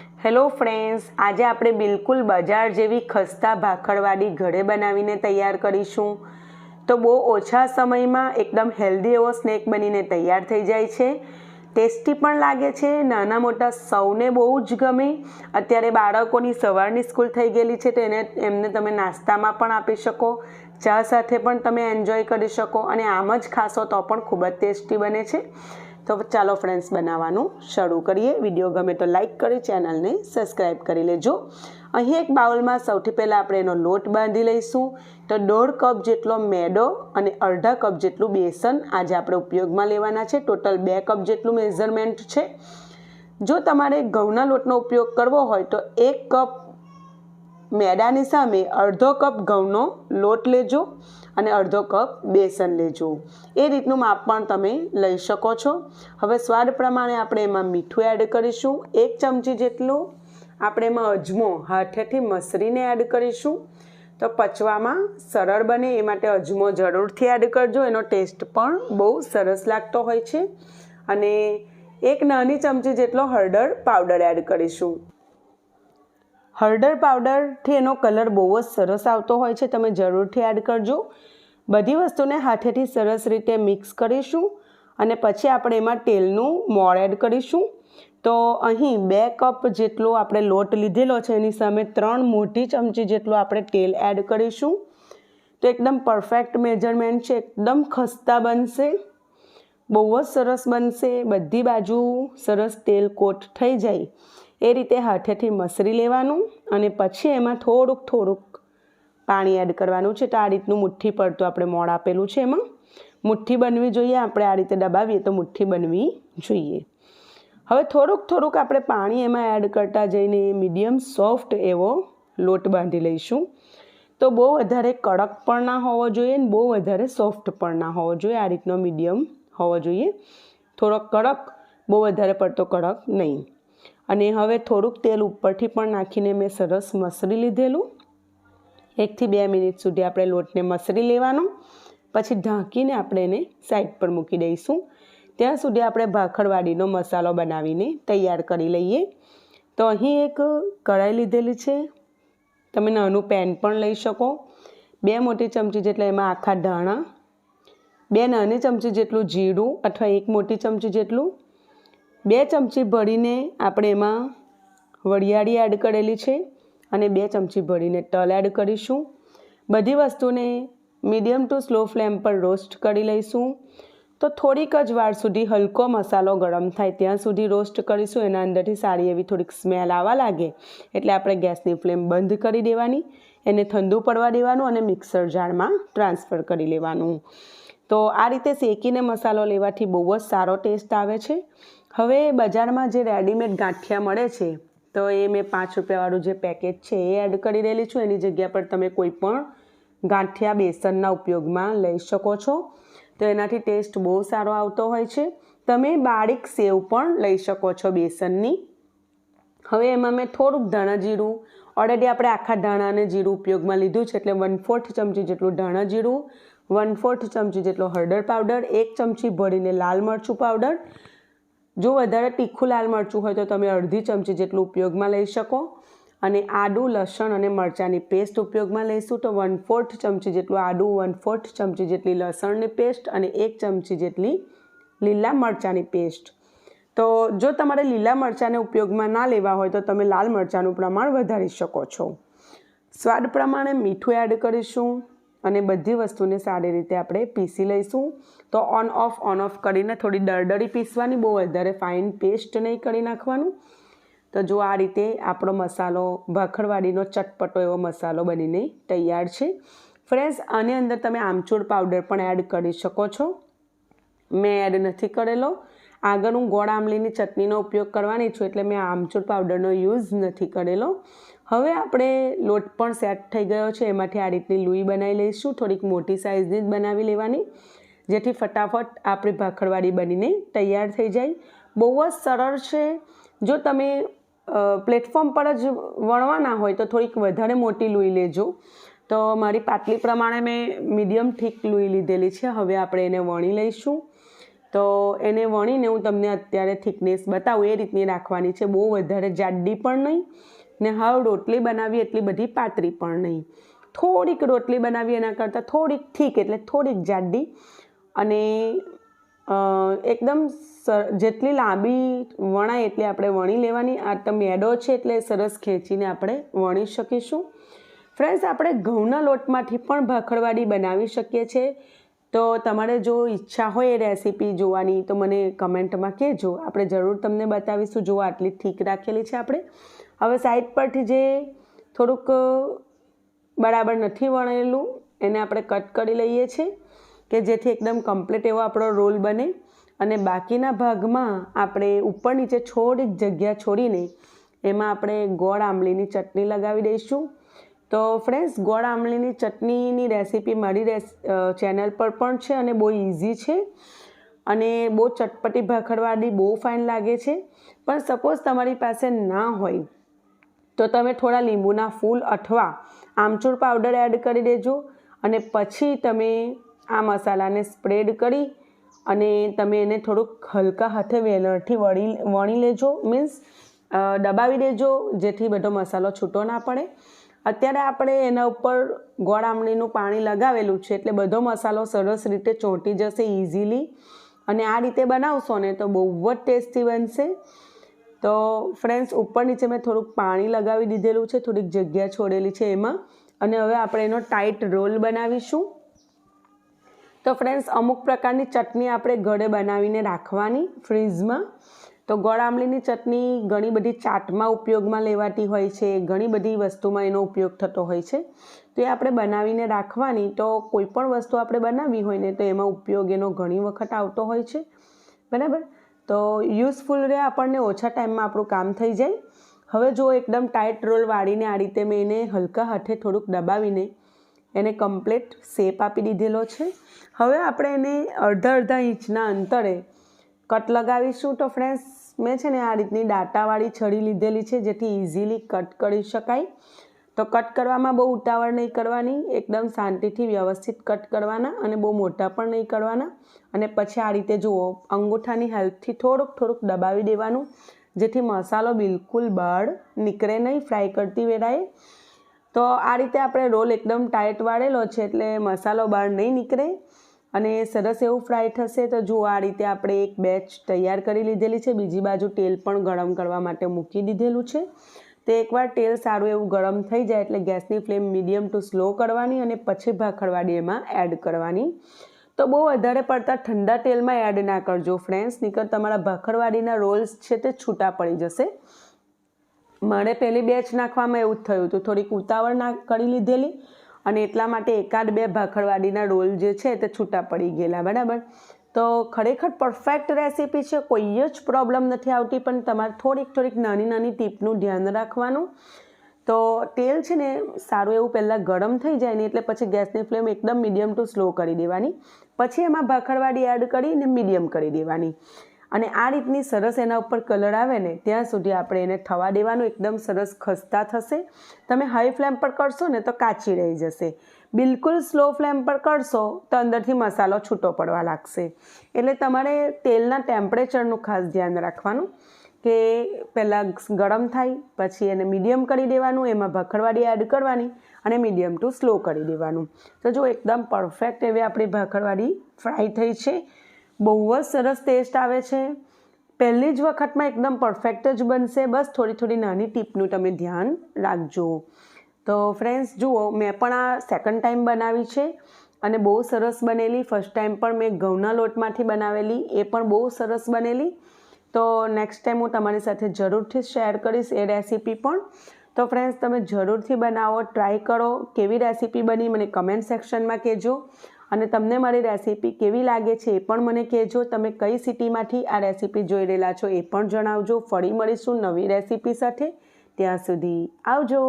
Hello friends, આજે આપણે બિલકુલ બજાર જેવી ખસ્તા ભાખરવાડી ઘરે બનાવીને તૈયાર કરીશું. તો બહુ ઓછા સમયમાં એકદમ હેલ્ધી એવો સ્નેક બનીને તૈયાર થઈ જાય છે. ટેસ્ટી પણ લાગે છે, નાના મોટા સૌને બહુ જ ગમે. અત્યારે બાળકોની સવારની સ્કૂલ થઈ ગયેલી છે તો એમને તમે નાસ્તામાં પણ આપી શકો, ચા સાથે પણ તમે એન્જોય કરી શકો અને આમ જ ખાશો તો પણ ખૂબ જ ટેસ્ટી બને છે. તો ચાલો ફ્રેન્ડ્સ, બનાવવાનું શરૂ કરીએ. વિડીયો ગમે તો લાઈક કરી ચેનલને સબસ્ક્રાઈબ કરી લેજો. અહીં એક બાઉલમાં સૌથી પહેલાં આપણે એનો લોટ બાંધી લઈશું. તો 1.5 કપ જેટલો મેદો અને અડધા કપ જેટલું બેસન આજે આપણે ઉપયોગમાં લેવાના છે. ટોટલ 2 કપ જેટલું મેઝરમેન્ટ છે. જો તમારે ઘઉંના લોટનો ઉપયોગ કરવો હોય તો 1 કપ મેદાની સામે અડધો કપ ઘઉંનો લોટ લેજો અને અડધો કપ બેસન લેજો. એ રીતનું માપ પણ તમે લઈ શકો છો. હવે સ્વાદ પ્રમાણે આપણે એમાં મીઠું એડ કરીશું. 1 ચમચી જેટલું આપણે એમાં અજમો હાથેથી મસળીને એડ કરીશું. તો પચવામાં સરળ બને એ માટે અજમો જરૂરથી એડ કરજો. એનો ટેસ્ટ પણ બહુ સરસ લાગતો હોય છે. અને 1 નાની ચમચી જેટલો હળદર પાવડર એડ કરીશું. હળદર પાવડરથી એનો કલર બહુ જ સરસ આવતો હોય છે, તમે જરૂરથી એડ કરજો. બધી વસ્તુને હાથેથી સરસ રીતે મિક્સ કરીશું અને પછી આપણે એમાં તેલનું મોણ એડ કરીશું. તો અહીં 2 કપ જેટલો આપણે લોટ લીધેલો છે, એની સામે 3 મોટી ચમચી જેટલું આપણે તેલ એડ કરીશું. તો એકદમ પરફેક્ટ મેજરમેન્ટ છે, એકદમ ખસ્તા બનશે, બહુ જ સરસ બનશે. બધી બાજુ સરસ તેલ કોટ થઈ જાય એ રીતે હાથેથી મસળી લેવાનું અને પછી એમાં થોડુંક પાણી એડ કરવાનું છે. તો આ રીતનું મુઠ્ઠી પડતું આપણે મોણ આપેલું છે, એમાં મુઠ્ઠી બનવી જોઈએ. આપણે આ રીતે દબાવીએ તો મુઠ્ઠી બનવી જોઈએ. હવે થોડુંક આપણે પાણી એમાં એડ કરતા જઈને મીડિયમ સોફ્ટ એવો લોટ બાંધી લઈશું. તો બહુ વધારે કડક પણ ના હોવો જોઈએ ને બહુ વધારે સોફ્ટ પણ ના હોવો જોઈએ. આ રીતનો મીડિયમ હોવો જોઈએ. થોડોક કડક, બહુ વધારે પડતો કડક નહીં. અને હવે થોડુંક તેલ ઉપરથી પણ નાખીને મેં સરસ મસળી લીધેલું. 1 થી 2 મિનિટ સુધી આપણે લોટને મસળી લેવાનો. પછી ઢાંકીને આપણે એને સાઈડ પર મૂકી દઈશું. ત્યાં સુધી આપણે ભાખરવાડીનો મસાલો બનાવીને તૈયાર કરી લઈએ. તો અહીં એક કઢાઈ લીધેલી છે, તમે નાનું પેન પણ લઈ શકો. 2 મોટી ચમચી જેટલા એમાં આખા ધાણા, 2 નાની ચમચી જેટલું જીરું અથવા 1 મોટી ચમચી જેટલું, 2 ચમચી ભરીને આપણે એમાં વરિયાળી એડ કરેલી છે અને 2 ચમચી ભરીને તલ એડ કરીશું. બધી વસ્તુને મીડિયમ ટુ સ્લો ફ્લેમ પર રોસ્ટ કરી લઈશું. તો થોડીક જ વાર સુધી હલકો મસાલો ગરમ થાય ત્યાં સુધી રોસ્ટ કરીશું. એના અંદરથી સારી એવી થોડીક સ્મેલ આવવા લાગે એટલે આપણે ગેસની ફ્લેમ બંધ કરી દેવાની, એને ઠંડુ પડવા દેવાનું અને મિક્સર જારમાં ટ્રાન્સફર કરી લેવાનું. તો આ રીતે શેકીને મસાલો લેવાથી બહુ જ સારો ટેસ્ટ આવે છે. હવે બજારમાં જે રેડીમેડ ગાંઠિયા મળે છે તો એ મેં 5 રૂપિયાવાળું જે પેકેટ છે એ એડ કરી રહેલી છું. એની જગ્યા પર તમે કોઈ પણ ગાંઠિયા બેસનના ઉપયોગમાં લઈ શકો છો. તો એનાથી ટેસ્ટ બહુ સારો આવતો હોય છે. તમે બારીક સેવ પણ લઈ શકો છો બેસનની. હવે એમાં મેં થોડુંક ધાણા જીરું, ઓલરેડી આપણે આખા ધાણા અને જીરું ઉપયોગમાં લીધું છે એટલે 1/4 ચમચી જેટલું ધાણા જીરું, 1/4 ચમચી જેટલો હળદર પાવડર, 1 ચમચી ભરીને લાલ મરચું પાવડર. જો વધારે તીખું લાલ મરચું હોય તો તમે અડધી ચમચી જેટલું ઉપયોગમાં લઈ શકો. અને આદું, લસણ અને મરચાંની પેસ્ટ ઉપયોગમાં લઈશું. તો 1/4 ચમચી જેટલું આદું, 1/4 ચમચી જેટલી લસણની પેસ્ટ અને 1 ચમચી જેટલી લીલા મરચાંની પેસ્ટ. તો જો તમારે લીલા મરચાંને ઉપયોગમાં ના લેવા હોય તો તમે લાલ મરચાંનું પ્રમાણ વધારી શકો છો. સ્વાદ પ્રમાણે મીઠું એડ કરીશું અને બધી વસ્તુને સારી રીતે આપણે પીસી લઈશું. તો ઓન ઓફ કરીને થોડી દરદરી પીસવાની, બહુ વધારે ફાઇન પેસ્ટ નહીં કરી નાખવાનું. તો જો આ રીતે આપણો મસાલો, ભાખરવાડીનો ચટપટો એવો મસાલો બનીને તૈયાર છે. ફ્રેન્ડ્સ, આની અંદર તમે આમચૂર પાવડર પણ એડ કરી શકો છો. મેં એડ નથી કરેલો. આગળ હું ગોળ આમલીની ચટણીનો ઉપયોગ કરવાની છું એટલે મેં આમચૂર પાવડરનો યુઝ નથી કરેલો. હવે આપણે લોટ પણ સેટ થઈ ગયો છે. એમાંથી આ રીતની લુઈ બનાવી લઈશું. થોડીક મોટી સાઇઝની જ બનાવી લેવાની જેથી ફટાફટ આપણી ભાખરવાડી બનીને તૈયાર થઈ જાય. બહુ જ સરળ છે. જો તમે પ્લેટફોર્મ પર જ વણવાના હોય તો થોડીક વધારે મોટી લુઈ લેજો. તો મારી પાટલી પ્રમાણે મેં મીડિયમ થીક લુઈ લીધેલી છે. હવે આપણે એને વણી લઈશું. તો એને વણીને હું તમને અત્યારે થિકનેસ બતાવું એ રીતની રાખવાની છે. બહુ વધારે જાડી પણ નહીં ને હાવ રોટલી બનાવી એટલી બધી પાતળી પણ નહીં. થોડીક રોટલી બનાવી એના કરતાં થોડીક થીક એટલે થોડીક જાડી અને એકદમ જેટલી લાંબી વણાય એટલી આપણે વણી લેવાની. આ તો મેદો છે એટલે સરસ ખેંચીને આપણે વણી શકીશું. ફ્રેન્ડ્સ, આપણે ઘઉંના લોટમાંથી પણ ભાખરવાડી બનાવી શકીએ છીએ. તો તમારે જો ઈચ્છા હોય એ રેસીપી જોવાની તો મને કમેન્ટમાં કહેજો, આપણે જરૂર તમને બતાવીશું. જો આટલી થીક રાખેલી છે આપણે. હવે સાઈડ પરથી જે થોડુંક બરાબર નથી વણેલું એને આપણે કટ કરી લઈએ છીએ કે જેથી એકદમ કમ્પ્લીટ એવો આપણો રોલ બને. અને બાકીના ભાગમાં આપણે ઉપર નીચે થોડીક જગ્યા છોડીને એમાં આપણે ગોળ આંબલીની ચટણી લગાવી દઈશું. તો ફ્રેન્ડ્સ, ગોળ આંબલીની ચટણીની રેસીપી મારી ચેનલ પર પણ છે અને બહુ ઇઝી છે અને બહુ ચટપટી ભાખરવાડી બહુ ફાઇન લાગે છે. પણ સપોઝ તમારી પાસે ના હોય તો તમે થોડા લીંબુના ફૂલ અથવા આમચૂર પાવડર એડ કરી દેજો અને પછી તમે આ મસાલાને સ્પ્રેડ કરી અને તમે એને થોડુંક હલકા હાથે વેલણથી વણી લેજો, મીન્સ દબાવી દેજો જેથી બધો મસાલો છૂટો ના પડે. અત્યારે આપણે એના ઉપર ગોળ આંબલીનું પાણી લગાવેલું છે એટલે બધો મસાલો સરસ રીતે ચોંટી જશે ઇઝીલી. અને આ રીતે બનાવશો ને તો બહુ જ ટેસ્ટી બનશે. તો ફ્રેન્ડ્સ, ઉપર નીચે મેં થોડુંક પાણી લગાવી દીધેલું છે, થોડીક જગ્યા છોડેલી છે એમાં. અને હવે આપણે એનો ટાઈટ રોલ બનાવીશું. તો ફ્રેન્ડ્સ, અમુક પ્રકારની ચટણી આપણે ઘરે બનાવીને રાખવાની ફ્રીઝમાં. તો ગોળ આંબલીની ચટણી ઘણી બધી ચાટમાં ઉપયોગમાં લેવાતી હોય છે, ઘણી બધી વસ્તુમાં એનો ઉપયોગ થતો હોય છે. તો એ આપણે બનાવીને રાખવાની. તો કોઈ પણ વસ્તુ આપણે બનાવવી હોય ને તો એમાં ઉપયોગ એનો ઘણી વખત આવતો હોય છે, બરાબર. તો યુઝફુલ રહે, આપણને ઓછા ટાઈમમાં આપણું કામ થઈ જાય. હવે જો એકદમ ટાઈટ રોલ વાળીને આ રીતે મેં એને હલકા હાથે થોડુંક દબાવીને એને કમ્પ્લીટ શેપ આપી દીધેલો છે. હવે આપણે એને અડધા ઇંચના અંતરે કટ લગાવીશું. તો ફ્રેન્ડ્સ, મેં છે ને આ રીતની દાંતાવાળી છરી લીધેલી છે જેથી ઇઝીલી કટ કરી શકાય. તો કટ કરવામાં બહુ ઉતાવળ નહીં કરવાની, એકદમ શાંતિથી વ્યવસ્થિત કટ કરવાના અને બહુ મોટા પણ નહીં કરવાના. અને પછી આ રીતે જુઓ, અંગૂઠાની હેલ્પથી થોડુંક દબાવી દેવાનું જેથી મસાલો બિલકુલ બહાર નીકળે નહીં ફ્રાય કરતી વેળાએ. તો આ રીતે આપણે રોલ એકદમ ટાઈટ વાળેલો છે એટલે મસાલો બહાર નહીં નીકળે અને સરસ એવું ફ્રાય થશે. તો જુઓ, આ રીતે આપણે એક બેચ તૈયાર કરી લીધેલી છે. બીજી બાજુ તેલ પણ ગરમ કરવા માટે મૂકી દીધેલું છે. તો એકવાર તેલ સારું એવું ગરમ થઈ જાય એટલે ગેસની ફ્લેમ મીડિયમ ટુ સ્લો કરવાની અને પછી ભાખરવાડી એમાં એડ કરવાની. તો બહુ વધારે પડતા ઠંડા તેલમાં એડ ના કરજો ફ્રેન્ડ્સ, નહીંતર તમારા ભાખરવાડીના રોલ્સ છે તે છૂટા પડી જશે. મારે પહેલી બેચ નાખવામાં એવું જ થયું હતું, થોડીક ઉતાવળ ના કરી લીધેલી અને એટલા માટે એકાદ બે ભાખરવાડીના રોલ જે છે તે છૂટા પડી ગયેલા, બરાબર. તો ખરેખર પરફેક્ટ રેસીપી છે, કોઈ જ પ્રોબ્લેમ નથી આવતી. પણ તમારે થોડીક નાની ટીપનું ધ્યાન રાખવાનું. તો તેલ છે ને સારું એવું પહેલાં ગરમ થઈ જાય ને એટલે પછી ગેસની ફ્લેમ એકદમ મીડિયમ ટુ સ્લો કરી દેવાની. પછી એમાં ભાખરવાડી એડ કરીને મીડિયમ કરી દેવાની. અને આ રીતની સરસ એના ઉપર કલર આવે ને ત્યાં સુધી આપણે એને થવા દેવાનું. એકદમ સરસ ખસ્તા થશે. તમે હાઈ ફ્લેમ પર કરશો ને તો કાચી રહી જશે. બિલકુલ સ્લો ફ્લેમ પર કરશો તો અંદરથી મસાલો છૂટો પડવા લાગશે. એટલે તમારે તેલના ટેમ્પરેચરનું ખાસ ધ્યાન રાખવાનું કે પહેલાં ગરમ થાય પછી એને મીડિયમ કરી દેવાનું, એમાં ભાખરવાડી એડ કરવાની અને મીડિયમ ટુ સ્લો કરી દેવાનું. તો જો એકદમ પરફેક્ટ એવી આપણી ભાખરવાડી ફ્રાય થઈ છે. બહુ જ સરસ ટેસ્ટ આવે છે. પહેલી જ વખતમાં એકદમ પરફેક્ટ જ બનશે. બસ થોડી નાની ટીપનું તમે ધ્યાન રાખજો. તો ફ્રેન્ડ્સ જુઓ, મેં પણ આ સેકન્ડ ટાઈમ બનાવી છે અને બહુ સરસ બનેલી. ફર્સ્ટ ટાઈમ પણ મેં ઘઉંના લોટમાંથી બનાવેલી, એ પણ બહુ સરસ બનેલી. તો નેક્સ્ટ ટાઈમ હું તમારી સાથે જરૂરથી શેર કરીશ એ રેસીપી પણ. તો ફ્રેન્ડ્સ, તમે જરૂરથી બનાવો, ટ્રાય કરો. કેવી રેસીપી બની મને કમેન્ટ સેક્શનમાં કહેજો અને તમને મારી રેસીપી કેવી લાગે છે એ પણ મને કહેજો. તમે કઈ સિટીમાંથી આ રેસીપી જોઈ રહેલા છો એ પણ જણાવજો. ફરી મળીશું નવી રેસીપી સાથે. ત્યાં સુધી આવજો.